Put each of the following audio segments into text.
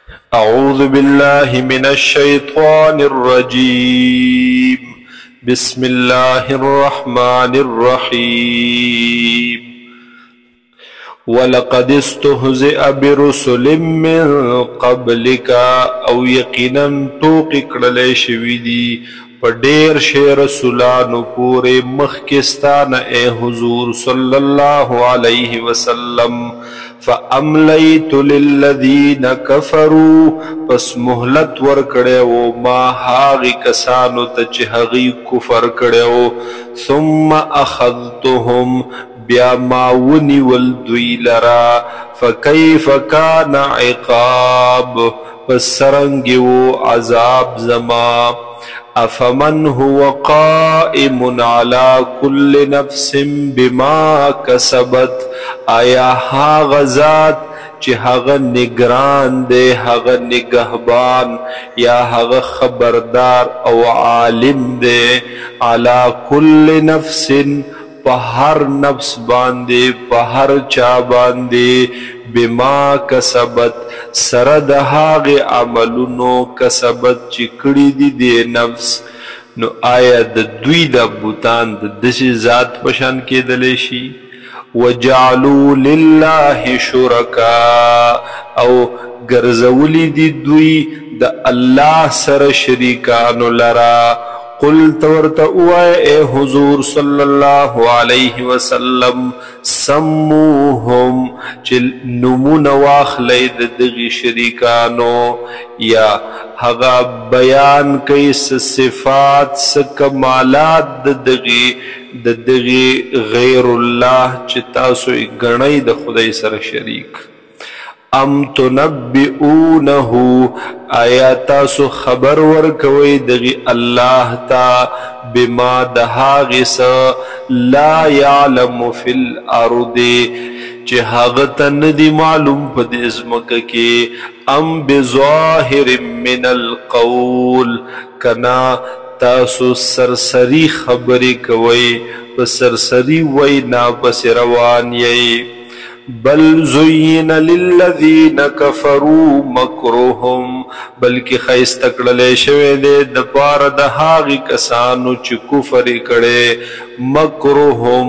أعوذ بالله من الشيطان الرجيم. بسم الله الرحمن الرحيم. ولقد استهزئ برسل من قبلك او یقینا توقی کړلې شوي دي په ډېر شي رسولانو پورې مخکستانه اے حضور صلی الله علیه وسلم. فاملیت للذین کفروا پس مهلت ورکړیو ما هاغي کسانو ته چې هغوی کفر کړیو. ثم اخذتهم بیا ما ونیول دوی لرا. فکیف کان عقاب پس سرنګ و عذاب زما. افمن هو قائم على كل نفس بما كسبت آیا هاغه ذات چې هغه نگران دی هغه نگهبان یا هغه خبردار او عالم دی على كل نفس په هر نفس باندې په هر چا باندې بما کسبت سره د هغې عملونو کسبت چې کړي دي د نفس. نو آیا د دوی د بوتان د داسې ذات په شان کېدلی شي؟ وجعلوا لله شرکا او ګرځولی دي دوی د الله سره شریکانو لرا. قل تورت اوائے اے حضور صلی اللہ علیہ وسلم سموہم چل نمون واخلید دغی شریکانو یا ہغا بیان کئی صفات کمالات دغی غیر اللہ چتاسو گنائی د خدای سر شریک. ام تنبئونه آیا تاسو خبر ورکوي دغی الله تا بما دهاغی سا لا یعلم فی الارض چه هاغتا ندی معلوم پا دزمکا کی. ام بظاہر من القول کنا تاسو سرسری خبری کوي پا سرسری وینا پس روان یئی. بل زین للذین کفروا مکرهم بلکې خیسته کړلی شوی دی د پاره د هغې کسانو چې کفر یې کړی مکرهم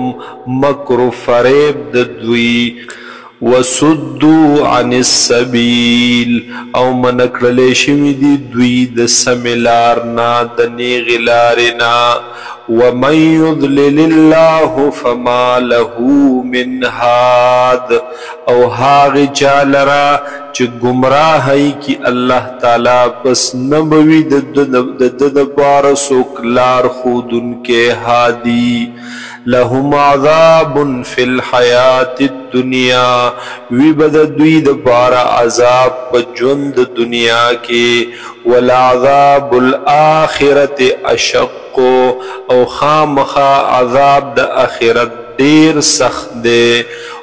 مکر فریب د دوی. وصدوا عن السبیل او منع کړلی شوي دي دوی د سمې لار نه د نیغې لارې نه. ومن يضلل الله فما له من هاد او هاغی چالرا چه گمراہی کی اللہ تعالی پس نبوی د پار سوک لار خودن کے ہادی. لهم عذاب فی الحیات الدنیا وی بد دوی د پارا عذاب پا جند دنیا کے. والعذاب الآخرت اشق او خامخا عذاب د آخرت دیر سخت دے.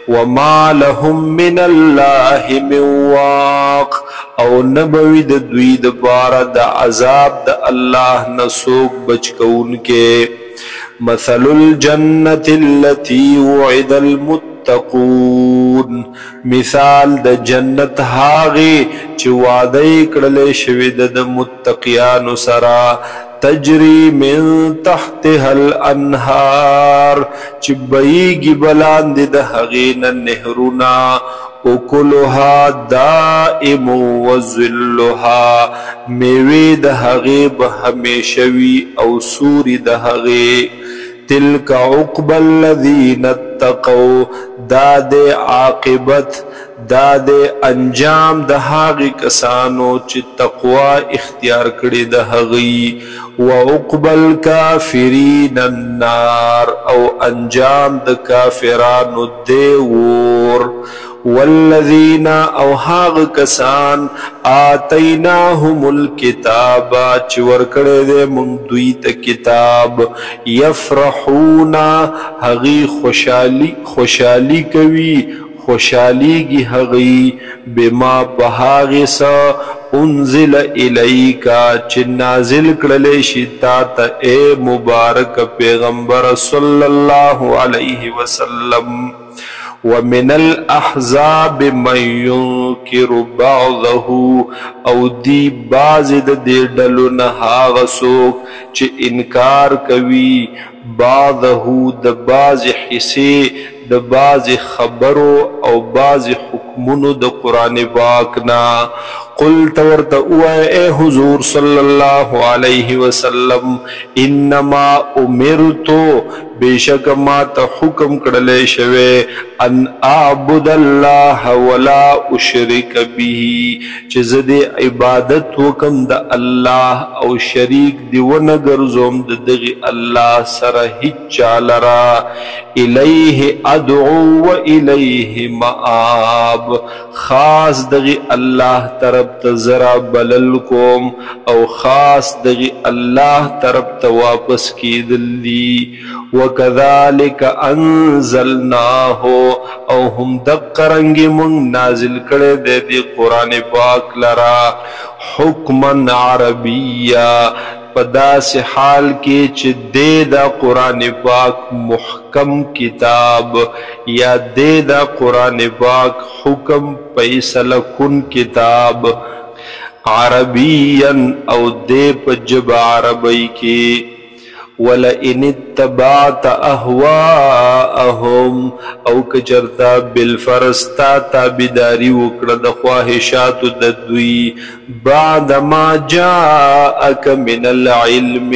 وما لهم من الله من واق او نبوی د دوی د پارا د عذاب د اللہ نسوک بچ کون کے. مثل الجنة التي وعد المتقون مثال د جنت هاغی چه وعده کړل شوی د متقیانو سرا. تجری من تحتها الانهار چه بیگی بلاند د هغین نهرونا. اکلها دائم وظلها میوی د هغی به همیشوی او سوری د هغی. تلک عقب الذین اتقوا داد عاقبت داد انجام د هغی کسانو چې تقوا اختیار کړي د هغی. وعقب الکافرین النار او انجام د کافرانو دی ور. والذین او هاغ کسان آتیناهم الکتاب چی ورکڑے دے من دوی تا کتاب. یفرحونا هغی خوشالی کوي خوشالیگی هغی بما پهاغی سا انزل الیکا چی نازل کړلی شي تا تا اے مبارک پیغمبر صلی اللہ علیہ وسلم. ومن الاحزاب من ينكر بعضه او دی باز د دې ډلو نه هغه څوک چې انکار کوي بعضه د باز حصے د باز خبرو او باز حکمونو د قرآن پاک نا قل تورت اے حضور صلی اللہ علیہ وسلم انما امرتو بیشک ما تا حکم کڑلے شوے ان اعبد اللہ ولا اشرک به چیز دے عبادت وکم دا اللہ او شریک دی ونگرزوم دا دغی اللہ سر ہچا لرا الیہ ادعو و الیہ مآب خاص دغی اللہ طرف تزرا بلل کوم او خاص دغی اللہ طرف تواپس کی دلی وَكَذَلِكَ أَنزَلْنَاهُ او ہم دقرنگی من نازل کرے دے دی قرآن پاک لرا حکمن عربیہ پدا سے حال کی چھ دے دا قرآن پاک محکم کتاب یا دے دا قرآن پاک حکم پیسل کن کتاب عربیاً او دے پجب عربی کی وَلَئِنِ اتَّبَعْتَ أَهْوَاءَهُمْ او کجرتا بالفرستا تابداری وکړه د خواهشاتو د دوی بعد ما جاءك من العلم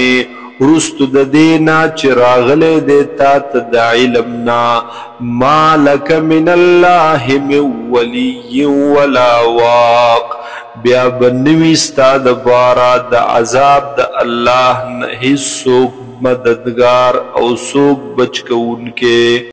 رستو د دینا چراغله دیتا د علمنا ما لك من الله من ولي ولا واق بیا بنوی ستا د بارا د عذاب د الله نه هیڅ مددگار او سوک بچ کون کے